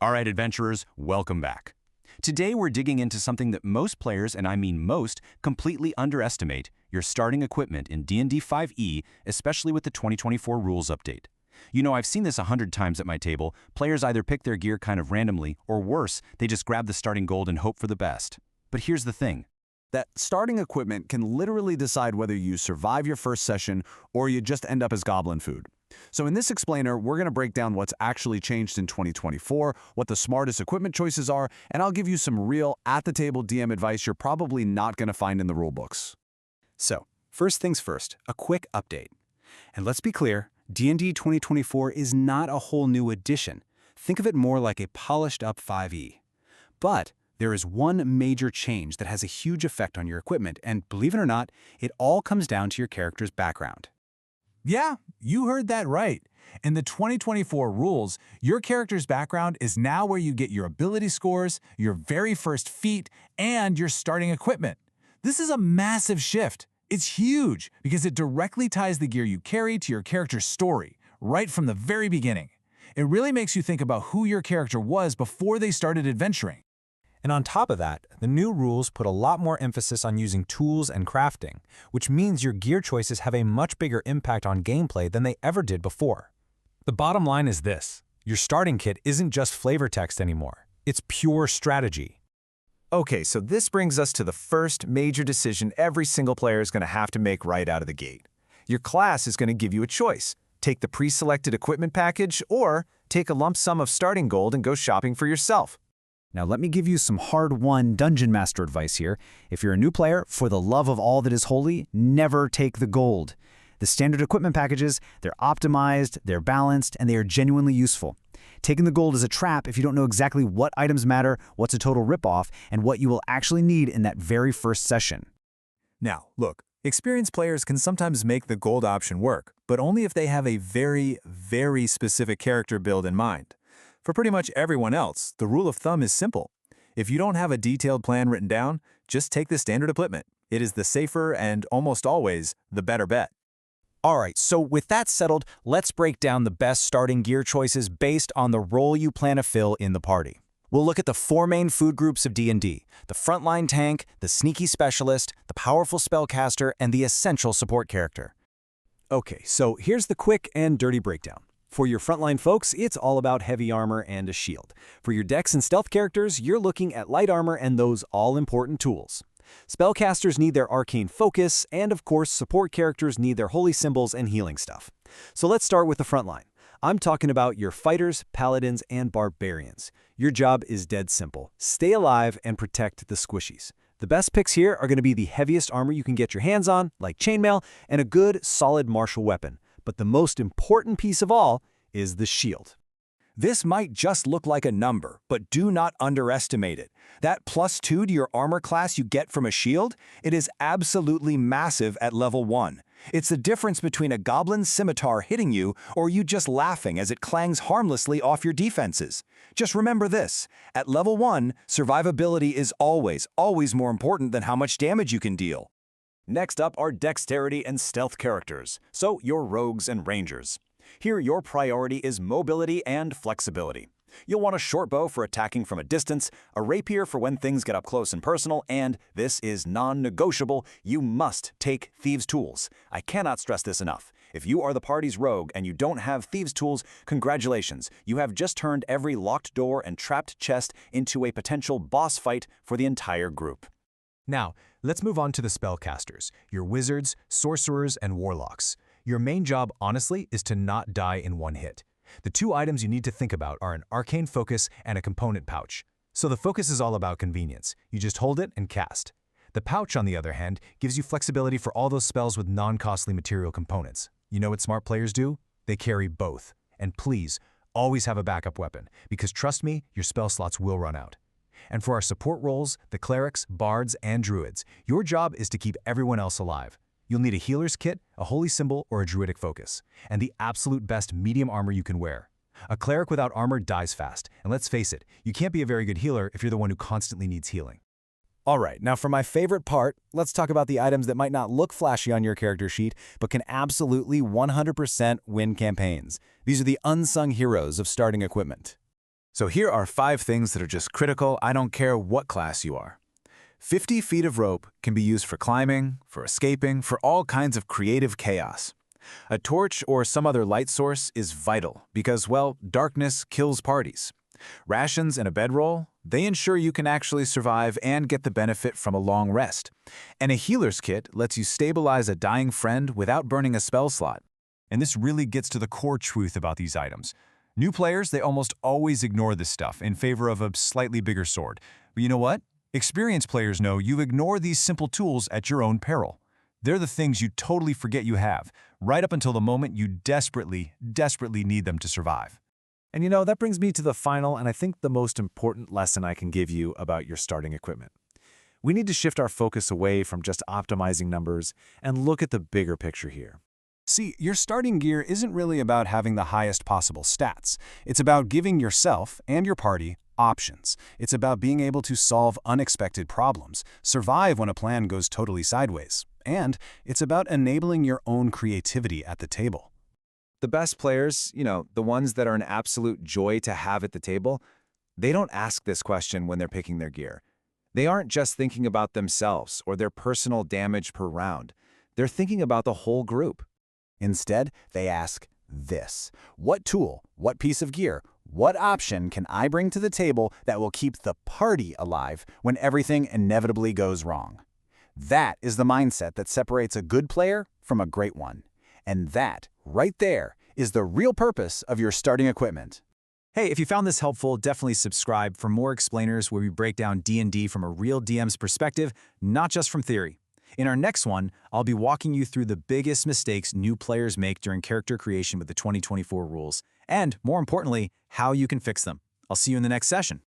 All right, adventurers, welcome back. Today we're digging into something that most players, and I mean most, completely underestimate: your starting equipment in D&D 5e, especially with the 2024 rules update. You know, I've seen this 100 times at my table. Players either pick their gear kind of randomly, or worse, they just grab the starting gold and hope for the best. But here's the thing. That starting equipment can literally decide whether you survive your first session or you just end up as goblin food. So in this explainer, we're going to break down what's actually changed in 2024, what the smartest equipment choices are, and I'll give you some real at-the-table DM advice you're probably not going to find in the rulebooks. So, first things first, a quick update. And let's be clear, D&D 2024 is not a whole new edition. Think of it more like a polished-up 5e. But there is one major change that has a huge effect on your equipment, and believe it or not, it all comes down to your character's background. Yeah, you heard that right. In the 2024 rules, your character's background is now where you get your ability scores, your very first feat, and your starting equipment. This is a massive shift. It's huge because it directly ties the gear you carry to your character's story, right from the very beginning. It really makes you think about who your character was before they started adventuring. And on top of that, the new rules put a lot more emphasis on using tools and crafting, which means your gear choices have a much bigger impact on gameplay than they ever did before. The bottom line is this: your starting kit isn't just flavor text anymore. It's pure strategy. Okay, so this brings us to the first major decision every single player is going to have to make right out of the gate. Your class is going to give you a choice. Take the pre-selected equipment package, or take a lump sum of starting gold and go shopping for yourself. Now let me give you some hard-won Dungeon Master advice here. If you're a new player, for the love of all that is holy, never take the gold. The standard equipment packages, they're optimized, they're balanced, and they are genuinely useful. Taking the gold is a trap if you don't know exactly what items matter, what's a total ripoff, and what you will actually need in that very first session. Now, look, experienced players can sometimes make the gold option work, but only if they have a very, very specific character build in mind. For pretty much everyone else, the rule of thumb is simple. If you don't have a detailed plan written down, just take the standard equipment. It is the safer and almost always the better bet. Alright, so with that settled, let's break down the best starting gear choices based on the role you plan to fill in the party. We'll look at the four main food groups of D&D: the frontline tank, the sneaky specialist, the powerful spellcaster, and the essential support character. Okay, so here's the quick and dirty breakdown. For your frontline folks, it's all about heavy armor and a shield. For your dex and stealth characters, you're looking at light armor and those all-important tools. Spellcasters need their arcane focus, and of course, support characters need their holy symbols and healing stuff. So let's start with the frontline. I'm talking about your fighters, paladins, and barbarians. Your job is dead simple: stay alive and protect the squishies. The best picks here are going to be the heaviest armor you can get your hands on, like chainmail, and a good, solid martial weapon. But the most important piece of all is the shield. This might just look like a number, but do not underestimate it. That +2 to your armor class you get from a shield, it is absolutely massive at level 1. It's the difference between a goblin scimitar hitting you or you just laughing as it clangs harmlessly off your defenses. Just remember this: at level 1, survivability is always more important than how much damage you can deal. Next up are dexterity and stealth characters, so your rogues and rangers. Here, your priority is mobility and flexibility. You'll want a short bow for attacking from a distance, a rapier for when things get up close and personal, and this is non-negotiable: you must take thieves' tools. I cannot stress this enough. If you are the party's rogue and you don't have thieves' tools, congratulations. You have just turned every locked door and trapped chest into a potential boss fight for the entire group. Now, let's move on to the spellcasters, your wizards, sorcerers, and warlocks. Your main job, honestly, is to not die in one hit. The two items you need to think about are an arcane focus and a component pouch. So the focus is all about convenience. You just hold it and cast. The pouch, on the other hand, gives you flexibility for all those spells with non-costly material components. You know what smart players do? They carry both. And please, always have a backup weapon, because trust me, your spell slots will run out. And for our support roles, the clerics, bards, and druids, your job is to keep everyone else alive. You'll need a healer's kit, a holy symbol, or a druidic focus, and the absolute best medium armor you can wear. A cleric without armor dies fast, and let's face it, you can't be a very good healer if you're the one who constantly needs healing. Alright, now for my favorite part, let's talk about the items that might not look flashy on your character sheet, but can absolutely 100% win campaigns. These are the unsung heroes of starting equipment. So here are 5 things that are just critical, I don't care what class you are. 50 feet of rope can be used for climbing, for escaping, for all kinds of creative chaos. A torch or some other light source is vital because, well, darkness kills parties. Rations and a bedroll, they ensure you can actually survive and get the benefit from a long rest. And a healer's kit lets you stabilize a dying friend without burning a spell slot. And this really gets to the core truth about these items. New players, they almost always ignore this stuff in favor of a slightly bigger sword. But you know what? Experienced players know you ignore these simple tools at your own peril. They're the things you totally forget you have, right up until the moment you desperately need them to survive. And that brings me to the final and I think the most important lesson I can give you about your starting equipment. We need to shift our focus away from just optimizing numbers and look at the bigger picture here. See, your starting gear isn't really about having the highest possible stats. It's about giving yourself and your party options. It's about being able to solve unexpected problems, survive when a plan goes totally sideways, and it's about enabling your own creativity at the table. The best players, the ones that are an absolute joy to have at the table, they don't ask this question when they're picking their gear. They aren't just thinking about themselves or their personal damage per round. They're thinking about the whole group. Instead, they ask this: what tool, what piece of gear, what option can I bring to the table that will keep the party alive when everything inevitably goes wrong? That is the mindset that separates a good player from a great one. And that, right there, is the real purpose of your starting equipment. Hey, if you found this helpful, definitely subscribe for more explainers where we break down D&D from a real DM's perspective, not just from theory. In our next one, I'll be walking you through the biggest mistakes new players make during character creation with the 2024 rules, and more importantly, how you can fix them. I'll see you in the next session.